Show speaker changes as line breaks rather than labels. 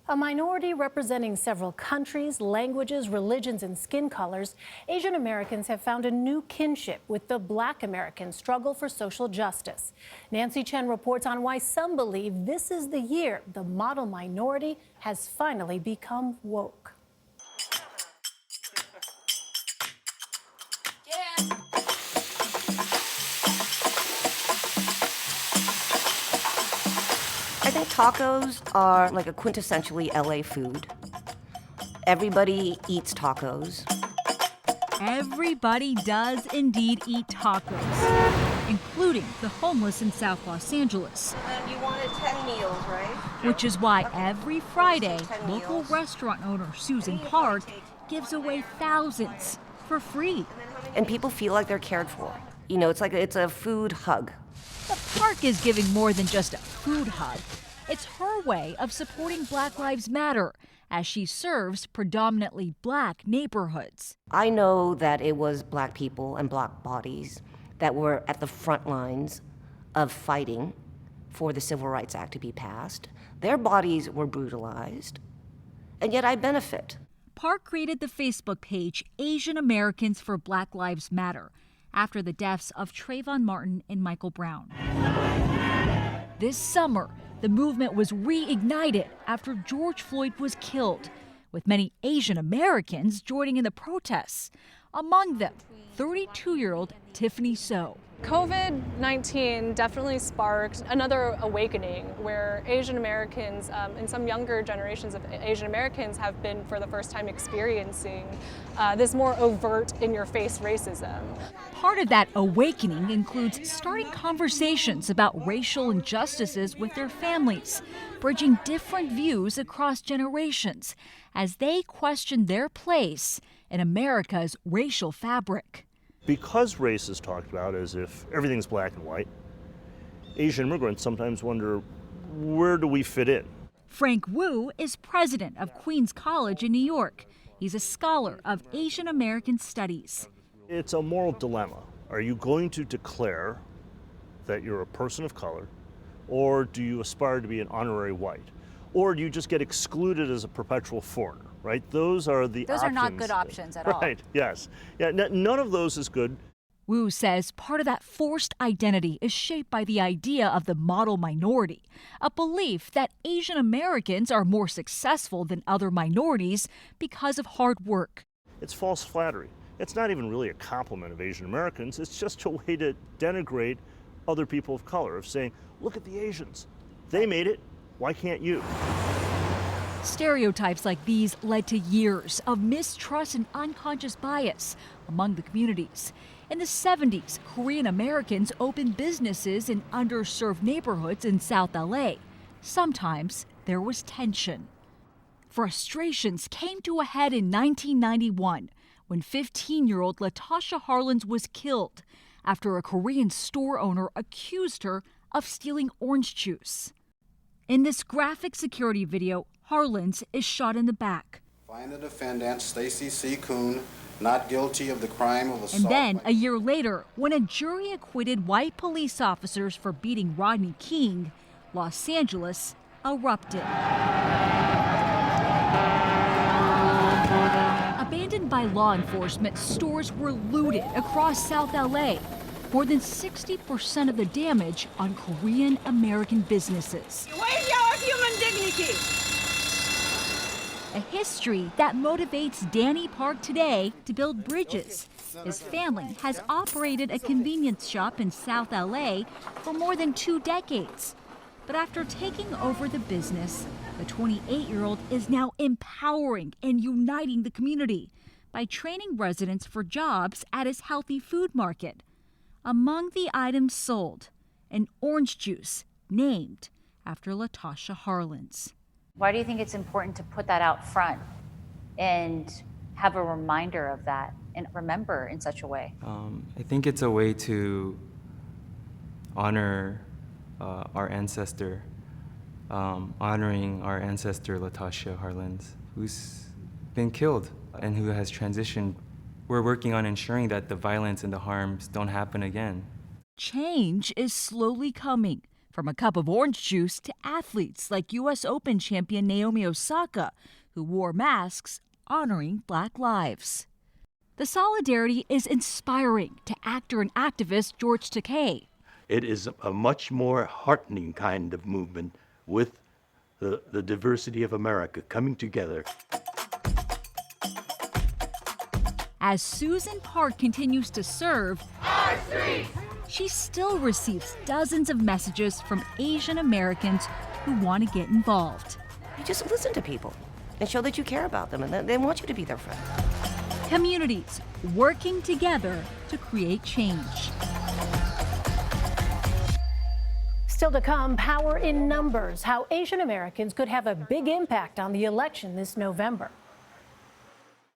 A minority representing several countries, languages, religions, and skin colors, Asian Americans have found a new kinship with the Black American struggle for social justice. Nancy Chen reports on why some believe this is the year the model minority has finally become woke.
I think tacos are like a quintessentially LA food. Everybody eats tacos.
Everybody does indeed eat tacos, including the homeless in South Los Angeles.
And you wanted 10 meals, right?
Which is why every Friday, local restaurant owner Susan Park gives away thousands for free.
And people feel like they're cared for. You know, it's a food hug.
The park is giving more than just a food hug. It's her way of supporting Black Lives Matter as she serves predominantly Black neighborhoods.
I know that it was Black people and Black bodies that were at the front lines of fighting for the Civil Rights Act to be passed. Their bodies were brutalized, and yet I benefit.
Park created the Facebook page Asian Americans for Black Lives Matter after the deaths of Trayvon Martin and Michael Brown. This summer, the movement was reignited after George Floyd was killed, with many Asian Americans joining in the protests. Among them, 32-year-old Tiffany So.
COVID-19 definitely sparked another awakening where Asian Americans and some younger generations of Asian Americans have been for the first time experiencing this more overt in-your-face racism.
Part of that awakening includes starting conversations about racial injustices with their families, bridging different views across generations as they question their place in America's racial fabric.
Because race is talked about as if everything's black and white, Asian immigrants sometimes wonder, where do we fit in?
Frank Wu is president of Queens College in New York. He's a scholar of Asian American studies.
It's a moral dilemma. Are you going to declare that you're a person of color, or do you aspire to be an honorary white? Or do you just get excluded as a perpetual foreigner, right? Those are the options.
Those are not good options at all.
Right, yes. Yeah, none of those is good.
Wu says part of that forced identity is shaped by the idea of the model minority, a belief that Asian Americans are more successful than other minorities because of hard work.
It's false flattery. It's not even really a compliment of Asian Americans. It's just a way to denigrate other people of color, of saying, look at the Asians. They made it. Why can't you?
Stereotypes like these led to years of mistrust and unconscious bias among the communities. In the 70s, Korean Americans opened businesses in underserved neighborhoods in South LA. Sometimes there was tension. Frustrations came to a head in 1991 when 15-year-old Latasha Harlins was killed after a Korean store owner accused her of stealing orange juice. In this graphic security video, Harlins is shot in the back.
Find the defendant, Stacy C. Kuhn, not guilty of the crime of assault.
And then, a year later, when a jury acquitted white police officers for beating Rodney King, Los Angeles erupted. Abandoned by law enforcement, stores were looted across South LA. More than 60% of the damage on Korean American businesses.
Where's your human dignity?
A history that motivates Danny Park today to build bridges. His family has operated a convenience shop in South LA for more than 2 decades. But after taking over the business, the 28-year-old is now empowering and uniting the community by training residents for jobs at his healthy food market. Among the items sold, an orange juice named after Latasha Harlins.
Why do you think it's important to put that out front and have a reminder of that and remember in such a way?
I think it's a way to honor our ancestor, honoring our ancestor Latasha Harlins, who's been killed and who has transitioned. We're working on ensuring that the violence and the harms don't happen again.
Change is slowly coming. From a cup of orange juice to athletes like U.S. Open champion Naomi Osaka, who wore masks honoring Black lives. The solidarity is inspiring to actor and activist George Takei.
It is a much more heartening kind of movement with the diversity of America coming together.
As Susan Park continues to serve, she still receives dozens of messages from Asian Americans who want to get involved.
You just listen to people and show that you care about them and that they want you to be their friend.
Communities working together to create change.
Still to come, power in numbers, how Asian Americans could have a big impact on the election this November.